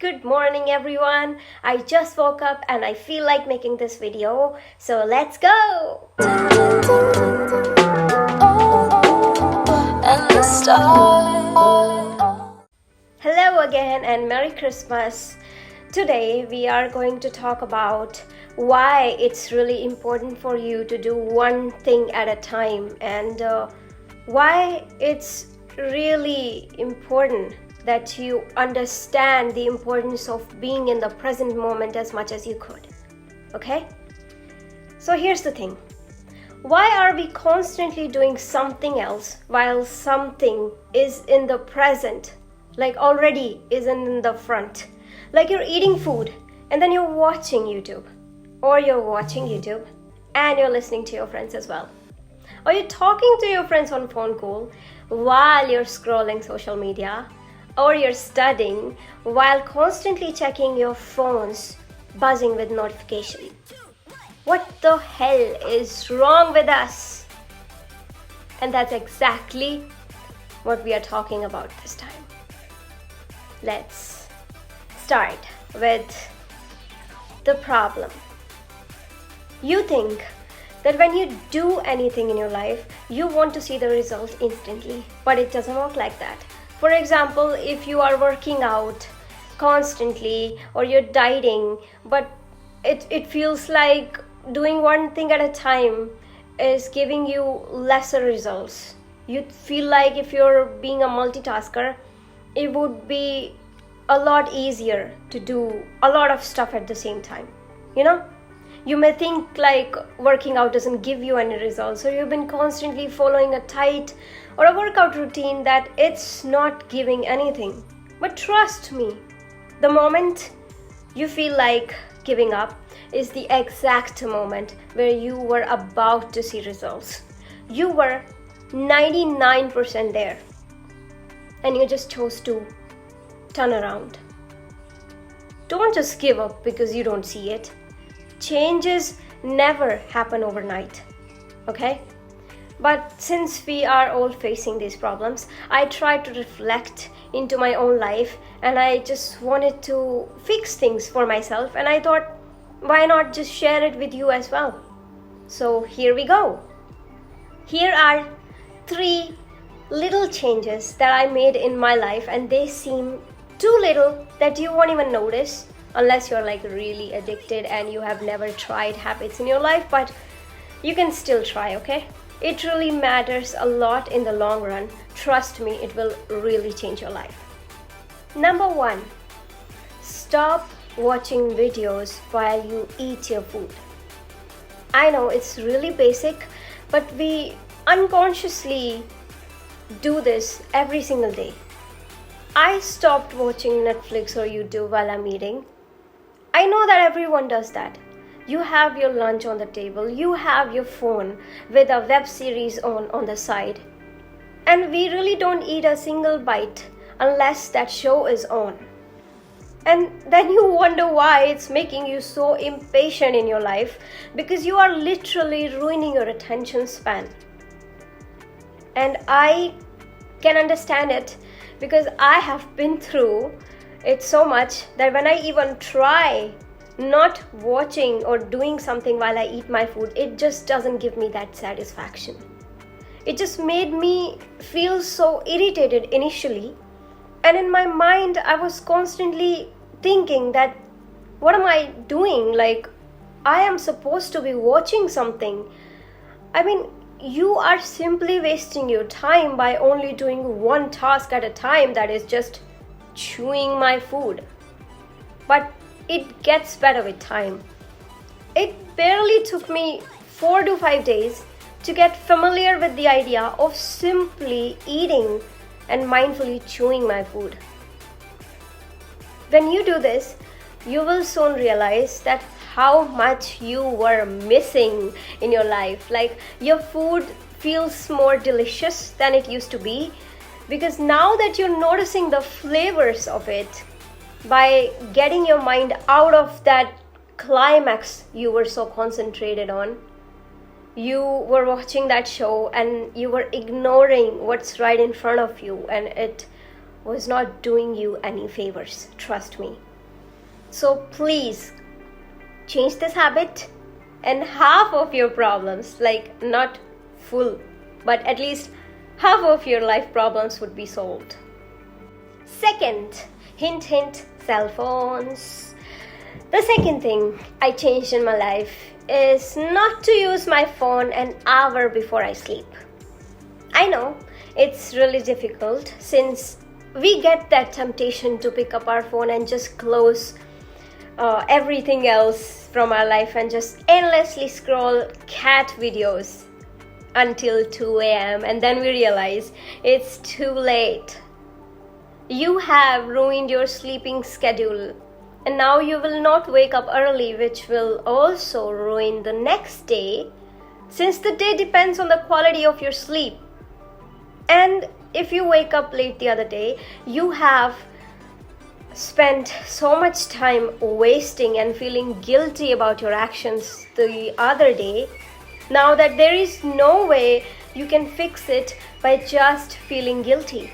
Good morning everyone. I just woke up and I feel like making this video. So let's go! Hello again and Merry Christmas. Today we are going to talk about why it's really important for you to do one thing at a time and why it's really important that you understand the importance of being in the present moment as much as you could. Okay? So here's the thing. Why are we constantly doing something else while something is in the present, like already is in the front? Like you're eating food and then you're watching YouTube, or you're watching YouTube and you're listening to your friends as well. Or you're talking to your friends on phone call while you're scrolling social media, or you're studying while constantly checking your phones, buzzing with notification. What the hell is wrong with us? And that's exactly what we are talking about this time. Let's start with the problem. You think that when you do anything in your life, you want to see the result instantly, but it doesn't work like that. For example, if you are working out constantly or you're dieting, but it feels like doing one thing at a time is giving you lesser results. You feel like if you're being a multitasker, it would be a lot easier to do a lot of stuff at the same time. You know? You may think like working out doesn't give you any results, so you've been constantly following a tight or a workout routine that it's not giving anything. But trust me, the moment you feel like giving up is the exact moment where you were about to see results. You were 99% there and you just chose to turn around. Don't just give up because you don't see it. Changes never happen overnight, okay? But since we are all facing these problems, I tried to reflect into my own life and I just wanted to fix things for myself, and I thought, why not just share it with you as well? So here we go. Here are 3 little changes that I made in my life, and they seem too little that you won't even notice unless you're like really addicted and you have never tried habits in your life, but you can still try, okay? It really matters a lot in the long run. Trust me, it will really change your life. Number 1, stop watching videos while you eat your food. I know it's really basic, but we unconsciously do this every single day. I stopped watching Netflix or YouTube while I'm eating. I know that everyone does that. You have your lunch on the table, you have your phone with a web series on the side, and we really don't eat a single bite unless that show is on. And then you wonder why it's making you so impatient in your life, because you are literally ruining your attention span. And I can understand it because I have been through it so much that when I even try not watching or doing something while I eat my food, it just doesn't give me that satisfaction. It just made me feel so irritated initially, and in my mind I was constantly thinking that what am I doing? Like, I am supposed to be watching something. I mean, you are simply wasting your time by only doing one task at a time, that is just chewing my food. But it gets better with time. It barely took me 4 to 5 days to get familiar with the idea of simply eating and mindfully chewing my food. When you do this, you will soon realize that how much you were missing in your life. Like, your food feels more delicious than it used to be, because now that you're noticing the flavors of it, by getting your mind out of that climax you were so concentrated on, you were watching that show and you were ignoring what's right in front of you, and it was not doing you any favors. Trust me. So please change this habit, and half of your problems, like not full, but at least half of your life problems would be solved. Second, hint, hint, cell phones. The second thing I changed in my life is not to use my phone an hour before I sleep. I know it's really difficult since we get that temptation to pick up our phone and just close everything else from our life and just endlessly scroll cat videos until 2 a.m. and then we realize it's too late. You have ruined your sleeping schedule, and now you will not wake up early, which will also ruin the next day, since the day depends on the quality of your sleep. And if you wake up late the other day, you have spent so much time wasting and feeling guilty about your actions the other day, now that there is no way you can fix it by just feeling guilty.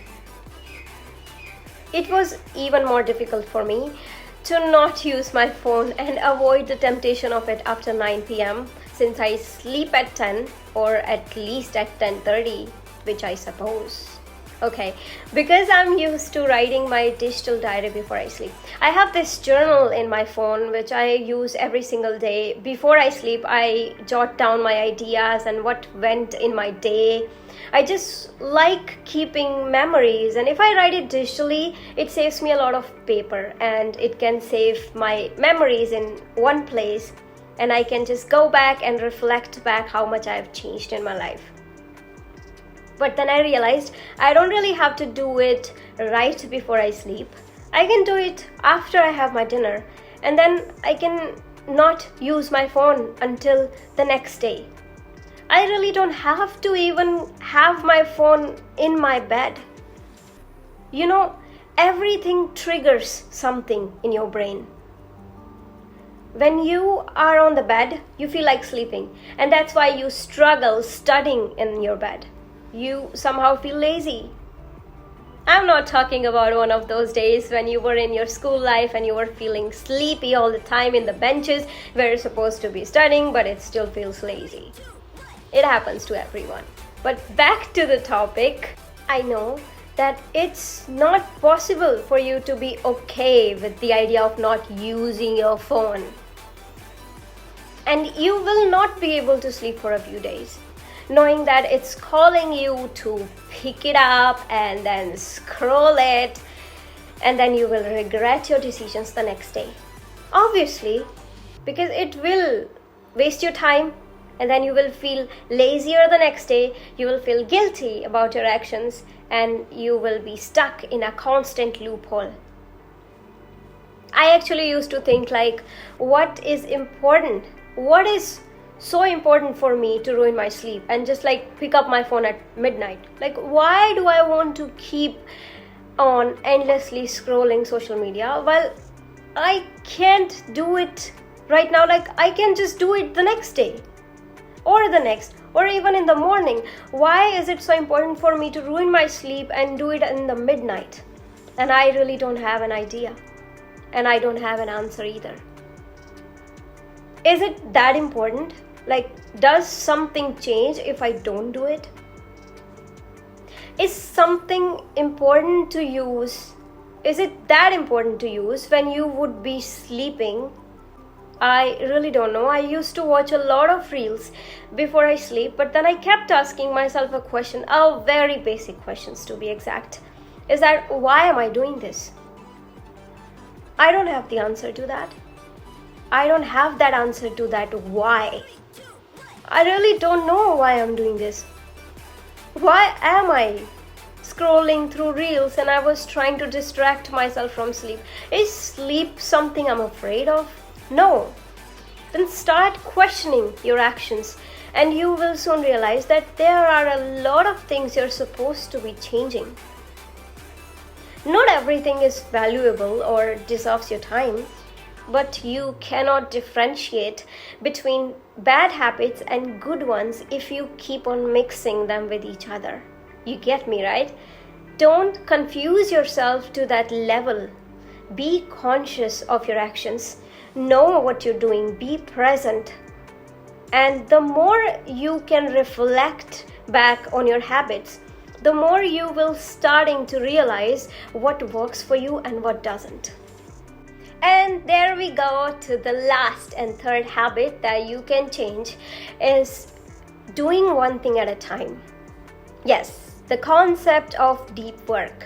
It was even more difficult for me to not use my phone and avoid the temptation of it after 9 p.m. since I sleep at 10 or at least at 10:30, which I suppose. Okay, because I'm used to writing my digital diary before I sleep. I have this journal in my phone which I use every single day. Before I sleep, I jot down my ideas and what went in my day. I just like keeping memories, and if I write it digitally, it saves me a lot of paper and it can save my memories in one place, and I can just go back and reflect back how much I've changed in my life. But then I realized I don't really have to do it right before I sleep. I can do it after I have my dinner, and then I can not use my phone until the next day. I really don't have to even have my phone in my bed. You know, everything triggers something in your brain. When you are on the bed, you feel like sleeping, and that's why you struggle studying in your bed. You somehow feel lazy. I'm not talking about one of those days when you were in your school life and you were feeling sleepy all the time in the benches where you're supposed to be studying, but it still feels lazy. It happens to everyone. But back to the topic, I know that it's not possible for you to be okay with the idea of not using your phone. And you will not be able to sleep for a few days, knowing that it's calling you to pick it up and then scroll it, and then you will regret your decisions the next day. Obviously, because it will waste your time, and then you will feel lazier the next day, you will feel guilty about your actions, and you will be stuck in a constant loophole. I actually used to think like, what is important? What is so important for me to ruin my sleep and just like pick up my phone at midnight? Like, why do I want to keep on endlessly scrolling social media while I can't do it right now? Like, I can just do it the next day or the next or even in the morning. Why is it so important for me to ruin my sleep and do it in the midnight? And I really don't have an idea, and I don't have an answer either. Is it that important? Like, does something change if I don't do it? Is something important to use? Is it that important to use when you would be sleeping? I really don't know. I used to watch a lot of reels before I sleep, but then I kept asking myself a question, a very basic questions to be exact. Is that, why am I doing this? I don't have the answer to that. I don't have that answer to that why. I really don't know why I'm doing this. Why am I scrolling through reels and I was trying to distract myself from sleep? Is sleep something I'm afraid of? No. Then start questioning your actions, and you will soon realize that there are a lot of things you're supposed to be changing. Not everything is valuable or deserves your time, but you cannot differentiate between bad habits and good ones if you keep on mixing them with each other. You get me, right? Don't confuse yourself to that level. Be conscious of your actions. Know what you're doing. Be present. And the more you can reflect back on your habits, the more you will starting to realize what works for you and what doesn't. And there we go to the last and third habit that you can change is doing one thing at a time. Yes, the concept of deep work.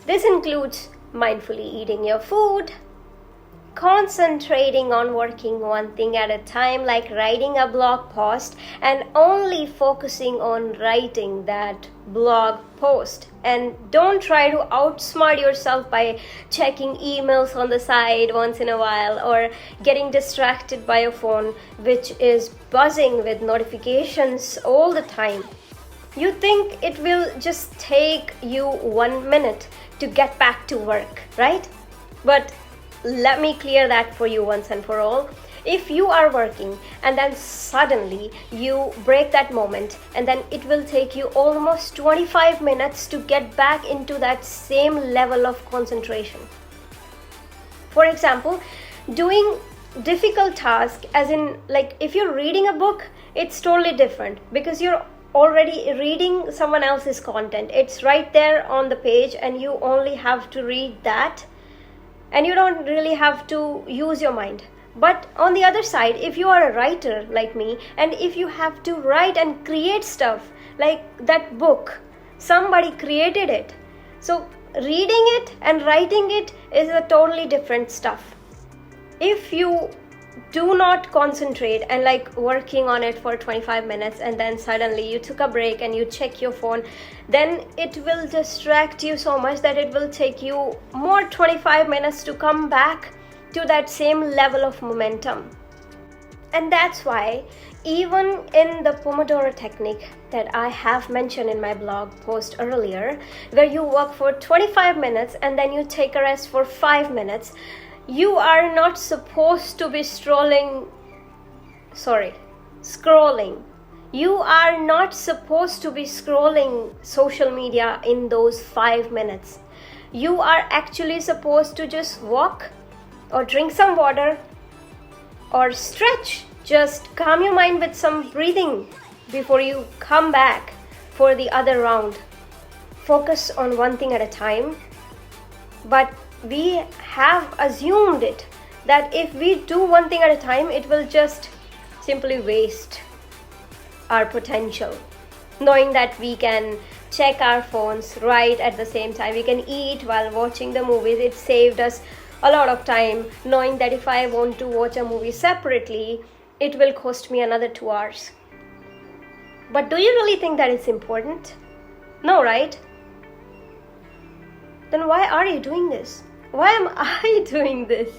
This includes mindfully eating your food, concentrating on working one thing at a time, like writing a blog post and only focusing on writing that blog post. And don't try to outsmart yourself by checking emails on the side once in a while or getting distracted by your phone, which is buzzing with notifications all the time. You think it will just take you 1 minute to get back to work, right? But let me clear that for you once and for all. If you are working and then suddenly you break that moment, and then it will take you almost 25 minutes to get back into that same level of concentration. For example, doing difficult tasks, as in like if you're reading a book, it's totally different because you're already reading someone else's content. It's right there on the page and you only have to read that. And you don't really have to use your mind. But on the other side, if you are a writer like me, and if you have to write and create stuff, like that book, somebody created it. So reading it and writing it is a totally different stuff. If you do not concentrate and like working on it for 25 minutes and then suddenly you took a break and you check your phone, then it will distract you so much that it will take you more 25 minutes to come back to that same level of momentum. And that's why even in the Pomodoro technique that I have mentioned in my blog post earlier, where you work for 25 minutes and then you take a rest for 5 minutes, you are not supposed to be scrolling. You are not supposed to be scrolling social media in those 5 minutes. You are actually supposed to just walk or drink some water or stretch. Just calm your mind with some breathing before you come back for the other round. Focus on one thing at a time. But we have assumed it that if we do one thing at a time, it will just simply waste our potential. Knowing that we can check our phones right at the same time, we can eat while watching the movies. It saved us a lot of time, knowing that if I want to watch a movie separately, it will cost me another 2 hours. But do you really think that it's important? No, right? Then why are you doing this? Why am I doing this?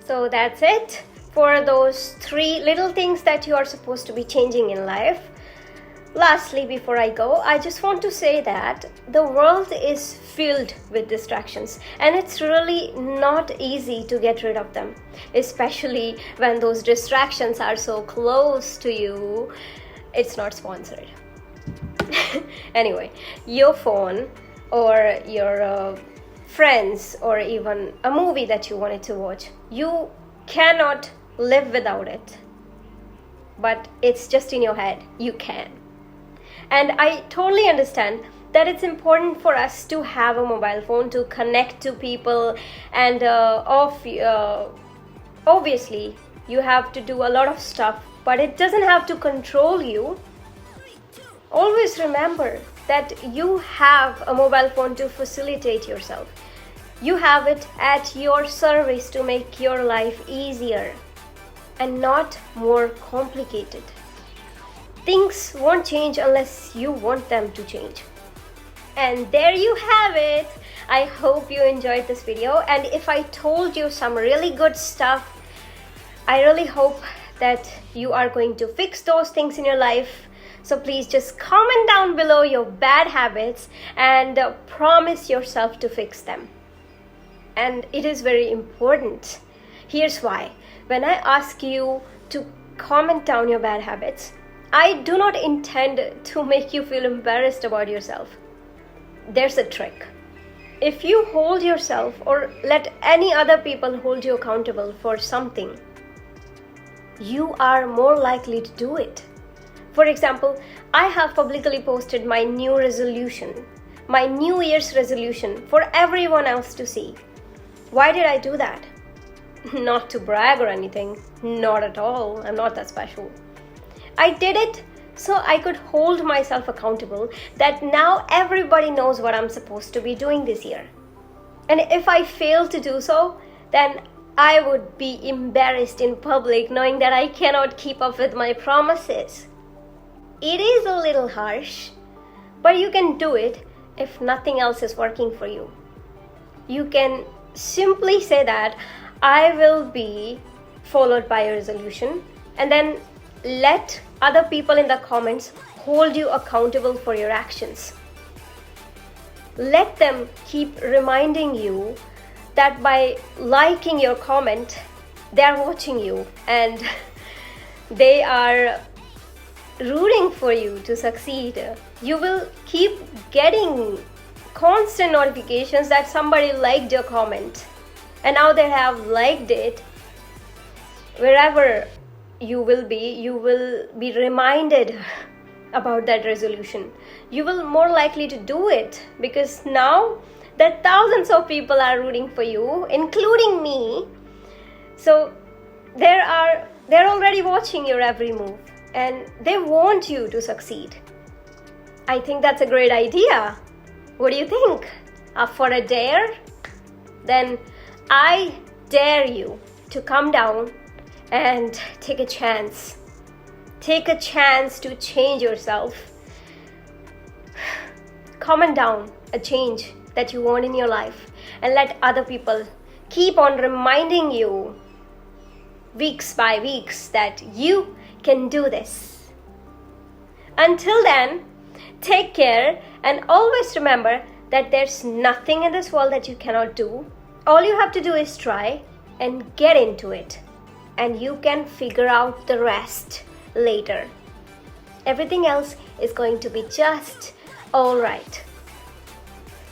So that's it for those 3 little things that you are supposed to be changing in life. Lastly, before I go, I just want to say that the world is filled with distractions and it's really not easy to get rid of them, especially when those distractions are so close to you. It's not sponsored. Anyway, your phone or your friends or even a movie that you wanted to watch, you cannot live without it. But it's just in your head. You can. And I totally understand that it's important for us to have a mobile phone to connect to people, and obviously you have to do a lot of stuff, but it doesn't have to control you. Always remember that you have a mobile phone to facilitate yourself. You have it at your service to make your life easier and not more complicated. Things won't change unless you want them to change. And there you have it. I hope you enjoyed this video, and if I told you some really good stuff, I really hope that you are going to fix those things in your life. So please just comment down below your bad habits and promise yourself to fix them. And it is very important. Here's why. When I ask you to comment down your bad habits, I do not intend to make you feel embarrassed about yourself. There's a trick. if you hold yourself or let any other people hold you accountable for something, you are more likely to do it. For example, I have publicly posted my new resolution, my New Year's resolution for everyone else to see. Why did I do that? Not to brag or anything, not at all. I'm not that special. I did it so I could hold myself accountable that now everybody knows what I'm supposed to be doing this year. And if I fail to do so, then I would be embarrassed in public knowing that I cannot keep up with my promises. It is a little harsh, but you can do it if nothing else is working for you. You can simply say that I will be followed by a resolution, and then let other people in the comments hold you accountable for your actions. Let them keep reminding you that by liking your comment, they are watching you and they are rooting for you to succeed. You will keep getting constant notifications that somebody liked your comment, and now they have liked it. Wherever you will be reminded about that resolution. You will more likely to do it because now that thousands of people are rooting for you, including me. So they're already watching your every move and they want you to succeed. I think that's a great idea. What do you think? Up for a dare? Then I dare you to come down and take a chance. Take a chance to change yourself. Comment down a change that you want in your life and let other people keep on reminding you weeks by weeks that you can do this. Until then, take care and always remember that there's nothing in this world that you cannot do. All you have to do is try and get into it, and you can figure out the rest later. Everything else is going to be just all right.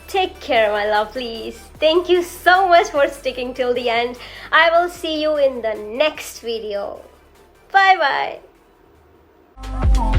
Take care, my lovelies. Thank you so much for sticking till the end. I will see you in the next video. Bye bye.